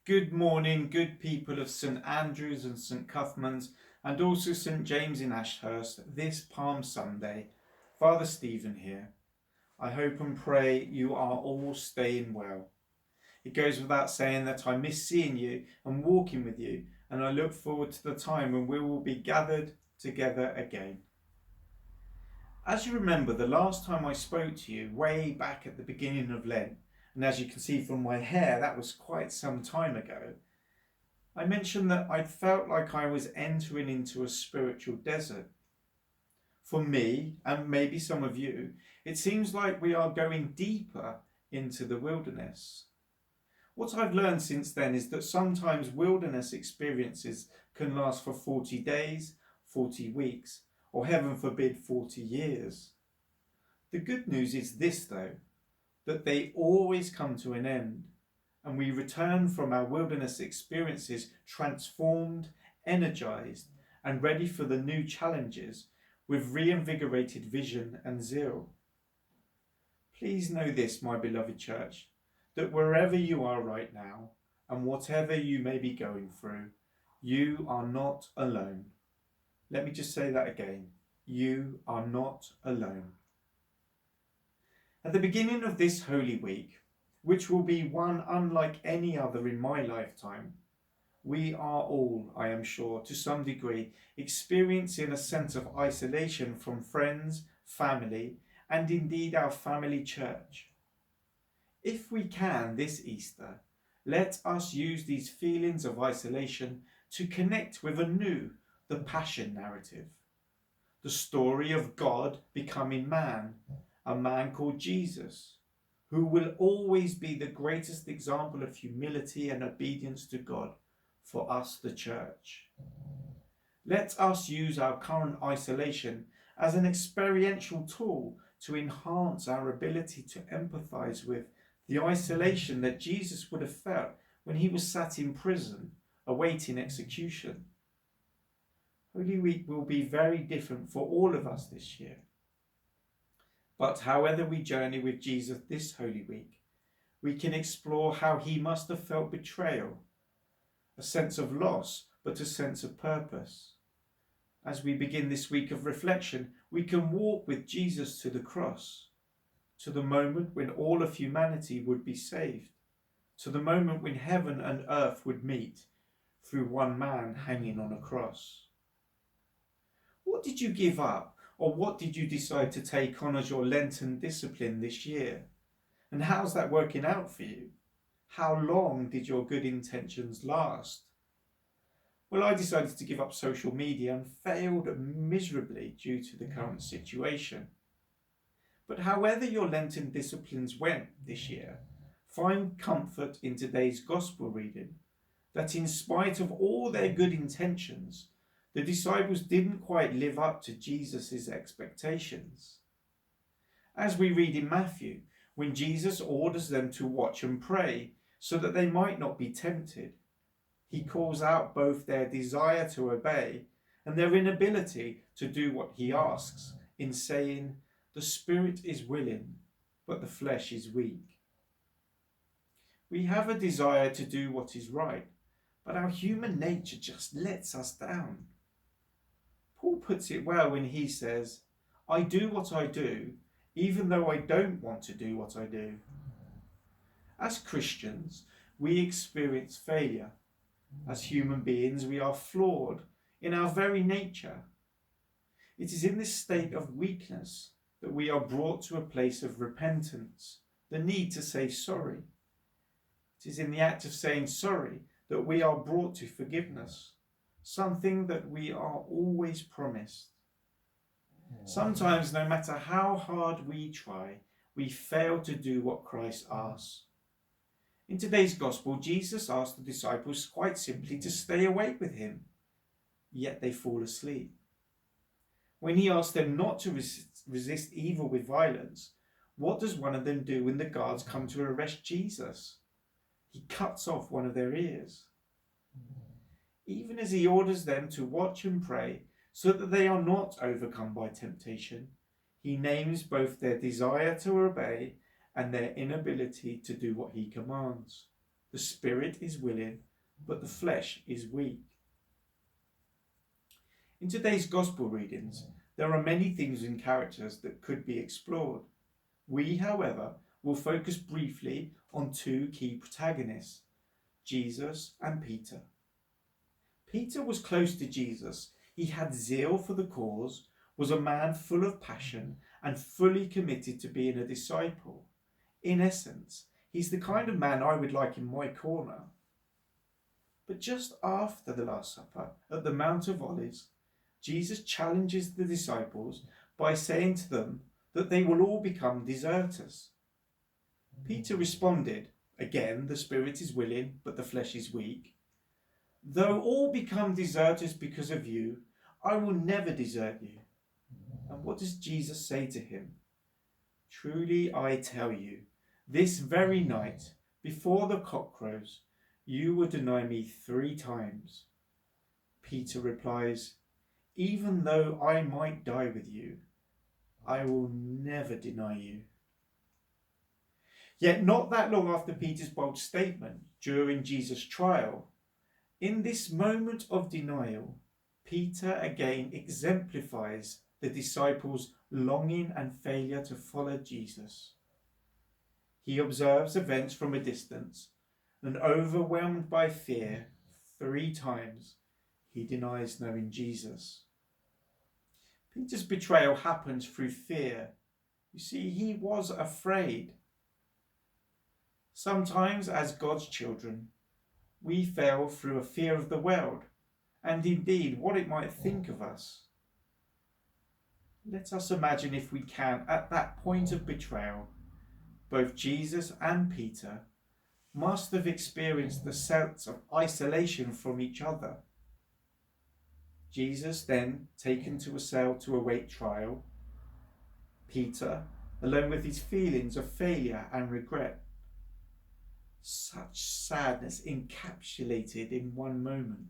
Good morning, good people of St Andrews and St Cuthman's, and also St James in Ashurst, this Palm Sunday. Father Stephen here. I hope and pray you are all staying well. It goes without saying that I miss seeing you and walking with you, and I look forward to the time when we will be gathered together again. As you remember, the last time I spoke to you, way back at the beginning of Lent, and as you can see from my hair, that was quite some time ago, I mentioned that I felt like I was entering into a spiritual desert. For me, and maybe some of you, it seems like we are going deeper into the wilderness. What I've learned since then is that sometimes wilderness experiences can last for 40 days, 40 weeks, or heaven forbid 40 years. The good news is this though, that they always come to an end, and we return from our wilderness experiences transformed, energized, and ready for the new challenges with reinvigorated vision and zeal. Please know this, my beloved church, that wherever you are right now, and whatever you may be going through, you are not alone. Let me just say that again. You are not alone. At the beginning of this Holy Week, which will be one unlike any other in my lifetime, we are all, I am sure, to some degree, experiencing a sense of isolation from friends, family, and indeed our family church. If we can this Easter, let us use these feelings of isolation to connect with anew the Passion narrative, the story of God becoming man, a man called Jesus, who will always be the greatest example of humility and obedience to God for us, the church. Let us use our current isolation as an experiential tool to enhance our ability to empathize with the isolation that Jesus would have felt when he was sat in prison awaiting execution. Holy Week will be very different for all of us this year. But however we journey with Jesus this Holy Week, we can explore how he must have felt betrayal, a sense of loss, but a sense of purpose. As we begin this week of reflection, we can walk with Jesus to the cross, to the moment when all of humanity would be saved, to the moment when heaven and earth would meet through one man hanging on a cross. What did you give up, or what did you decide to take on as your Lenten discipline this year? And how's that working out for you? How long did your good intentions last? Well, I decided to give up social media and failed miserably due to the current situation. But however your Lenten disciplines went this year, find comfort in today's Gospel reading, that in spite of all their good intentions, the disciples didn't quite live up to Jesus' expectations. As we read in Matthew, when Jesus orders them to watch and pray so that they might not be tempted, he calls out both their desire to obey and their inability to do what he asks in saying, "The spirit is willing, but the flesh is weak." We have a desire to do what is right, but our human nature just lets us down. Paul puts it well when he says, "I do what I do, even though I don't want to do what I do." As Christians, we experience failure. As human beings, we are flawed in our very nature. It is in this state of weakness that we are brought to a place of repentance, the need to say sorry. It is in the act of saying sorry that we are brought to forgiveness, something that we are always promised. Sometimes, no matter how hard we try, we fail to do what Christ asks. In today's Gospel, Jesus asked the disciples quite simply to stay awake with him, yet they fall asleep. When he asked them not to resist evil with violence, what does one of them do when the guards come to arrest Jesus? He cuts off one of their ears. Even as he orders them to watch and pray so that they are not overcome by temptation, he names both their desire to obey and their inability to do what he commands. The spirit is willing, but the flesh is weak. In today's Gospel readings, there are many themes and characters that could be explored. We, however, will focus briefly on two key protagonists, Jesus and Peter. Peter was close to Jesus. He had zeal for the cause, was a man full of passion and fully committed to being a disciple. In essence, he's the kind of man I would like in my corner. But just after the Last Supper at the Mount of Olives, Jesus challenges the disciples by saying to them that they will all become deserters. Peter responded, again, the spirit is willing, but the flesh is weak. Though all become deserters because of you, I will never desert you. And what does Jesus say to him? Truly I tell you, this very night, before the cock crows, you will deny me 3 times. Peter replies, even though I might die with you, I will never deny you. Yet not that long after Peter's bold statement during Jesus' trial, in this moment of denial, Peter again exemplifies the disciples' longing and failure to follow Jesus. He observes events from a distance and, overwhelmed by fear, 3 times he denies knowing Jesus. Peter's betrayal happens through fear. You see, he was afraid. Sometimes, as God's children, we fail through a fear of the world, and indeed what it might think of us. Let us imagine, if we can, at that point of betrayal, both Jesus and Peter must have experienced the sense of isolation from each other. Jesus then taken to a cell to await trial. Peter alone with his feelings of failure and regret. Such sadness encapsulated in one moment.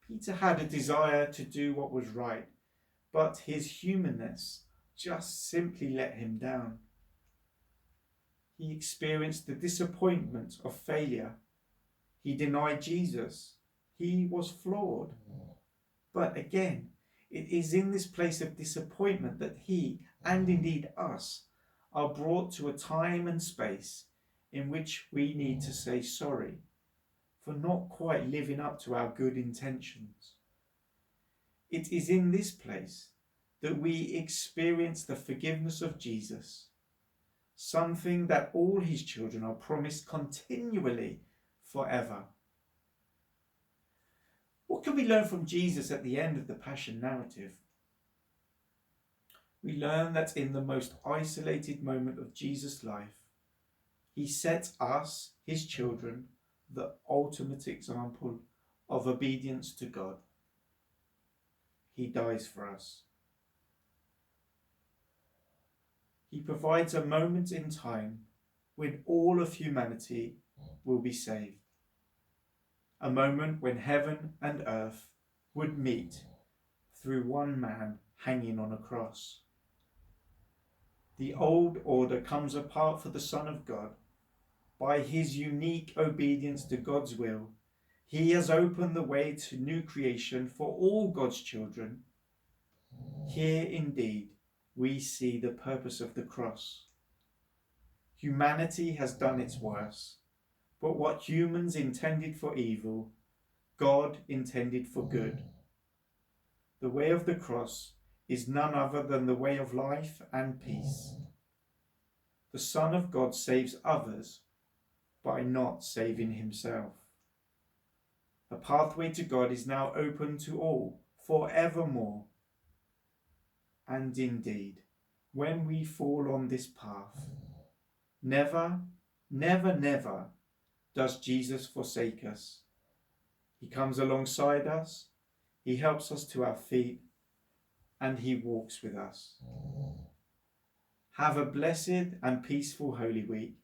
Peter had a desire to do what was right, but his humanness just simply let him down. He experienced the disappointment of failure. He denied Jesus. He was flawed. But again, it is in this place of disappointment that he, and indeed us, are brought to a time and space in which we need to say sorry for not quite living up to our good intentions. It is in this place that we experience the forgiveness of Jesus, something that all his children are promised continually forever. What can we learn from Jesus at the end of the Passion narrative? We learn that in the most isolated moment of Jesus' life, he sets us, his children, the ultimate example of obedience to God. He dies for us. He provides a moment in time when all of humanity will be saved. A moment when heaven and earth would meet through one man hanging on a cross. The old order comes apart for the Son of God. By his unique obedience to God's will, he has opened the way to new creation for all God's children. Here indeed we see the purpose of the cross. Humanity has done its worst, but what humans intended for evil, God intended for good. The way of the cross is none other than the way of life and peace. The Son of God saves others by not saving himself. A pathway to God is now open to all forevermore. And indeed, when we fall on this path, never, never, never does Jesus forsake us. He comes alongside us, he helps us to our feet, and he walks with us. Have a blessed and peaceful Holy Week,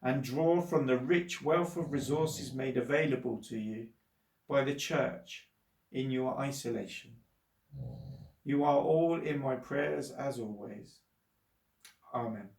and draw from the rich wealth of resources made available to you by the Church in your isolation. You are all in my prayers as always. Amen.